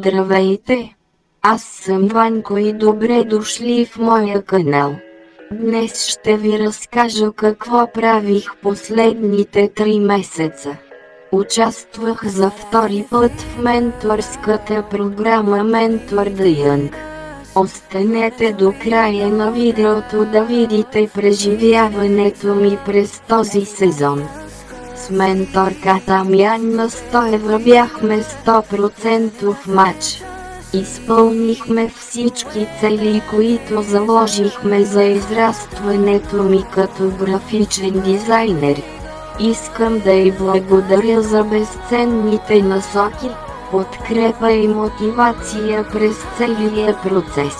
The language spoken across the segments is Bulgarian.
Здравейте! Аз съм Ванко и добре дошли в моя канал. Днес ще ви разкажа какво правих последните 3 месеца. Участвах за втори път в менторската програма Mentor the Young. Останете до края на видеото да видите преживяването ми през този сезон. С менторката ми Анна Стоева бяхме 100% матч. Изпълнихме всички цели, които заложихме за израстването ми като графичен дизайнер. Искам да й благодаря за безценните насоки, подкрепа и мотивация през целия процес.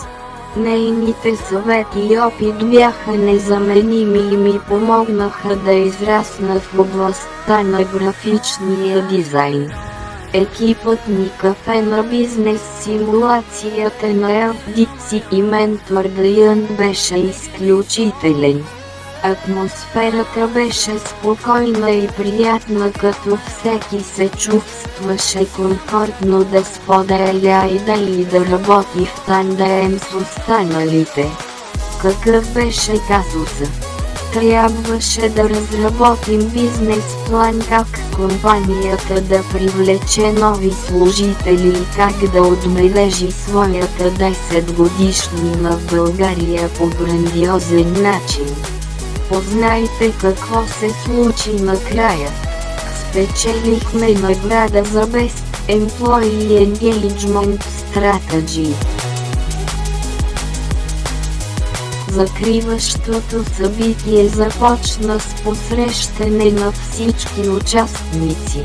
Нейните съвети и опит бяха незаменими и ми помогнаха да израсна в областта на графичния дизайн. Екипът ни Кафе на бизнес симулацията на LDC и Mentor the Young беше изключителен. Атмосферата беше спокойна и приятна, като всеки се чувстваше комфортно да споделя идеи и да работи в тандем с останалите. Какъв беше казуса? Трябваше да разработим бизнес план как компанията да привлече нови служители и как да отбележи своята 10 годишнина в България по грандиозен начин. Познайте какво се случи накрая. Спечелихме награда за Best Employee Engagement Strategy. Закриващото събитие започна с посрещане на всички участници.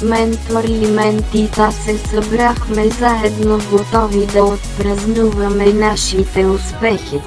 Ментори и ментита се събрахме заедно, готови да отпразнуваме нашите успехи.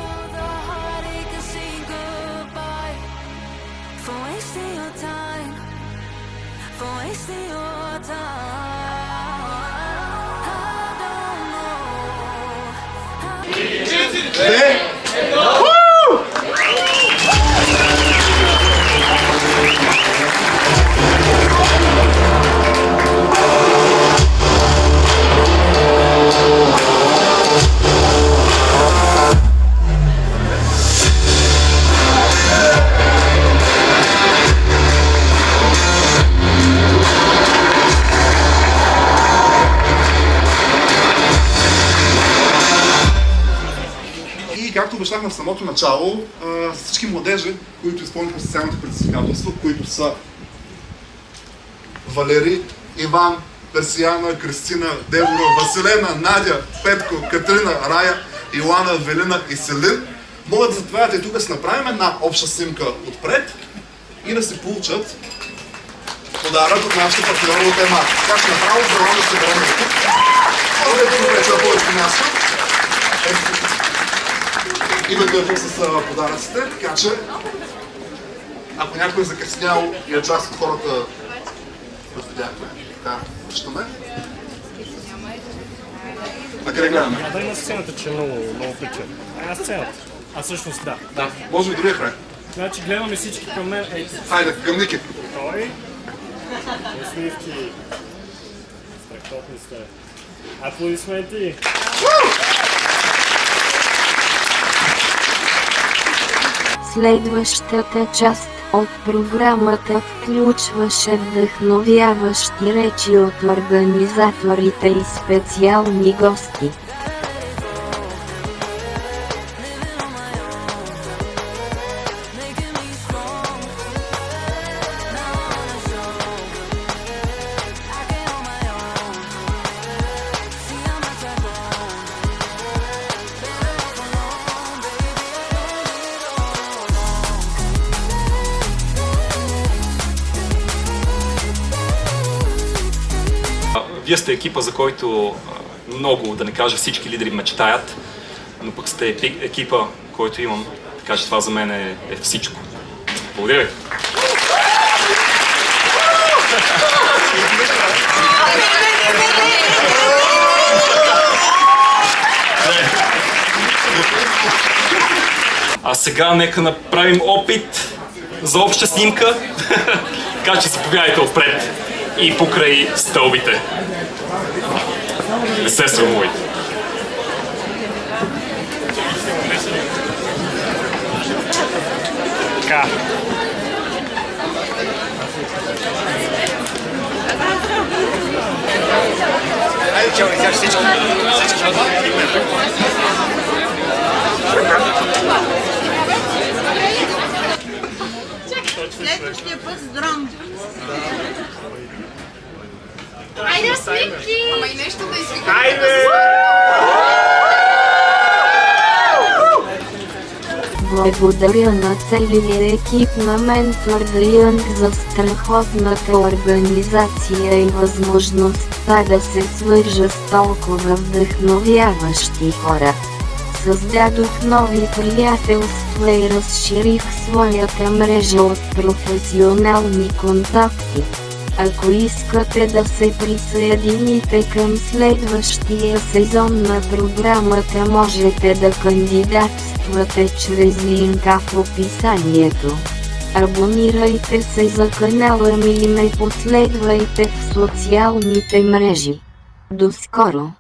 Както обещахме в самото начало, всички младежи, които изпълниха социалните предизвикателства, които са Валери, Иван, Персияна, Кристина, Девора, Василена, Надя, Петко, Катрина, Рая, Илана, Велина и Селин, могат да заповядат и тук да си направим една обща снимка отпред и да си получат подарък от нашите партньори от ЕМА. Така че направо желам да се върнем тук. Тук вече на повечето място. И да държа с подаръците, така че ако някой е закъснял и е част от хората, да видяхме, така, връщаме. А къде гледаме? Дай на сцената, че е много прича. На сцената. А всъщност да. Да, може и другия край. Значи гледаме всички към мен. Хайде, към Ники. Той. Усмивки. Страхотни сте. Аплодисменти. Следващата част от програмата включваше вдъхновяващи речи от организаторите и специални гости. Вие сте екипа, за който много, да не кажа всички лидери мечтаят, но пък сте екипа, който имам, така че това за мен е всичко. Благодаря ви! А сега нека направим опит за обща снимка. Така че заповядайте отпред и покрай стълбите. Не се срамувайте. Така. Айде, чао, изяш всички. Следващия път с дрон. Айде, свики! Ама и нещо да извикаме. Айде! Благодаря на целия екип на Ментор Янг за страхотната организация и възможността да се свържа с толкова вдъхновяващи хора. Създадох нови приятелства и разширих своята мрежа от професионални контакти. Ако искате да се присъедините към следващия сезон на програмата, можете да кандидатствате чрез линка в описанието. Абонирайте се за канала ми и ме последвайте в социалните мрежи. До скоро!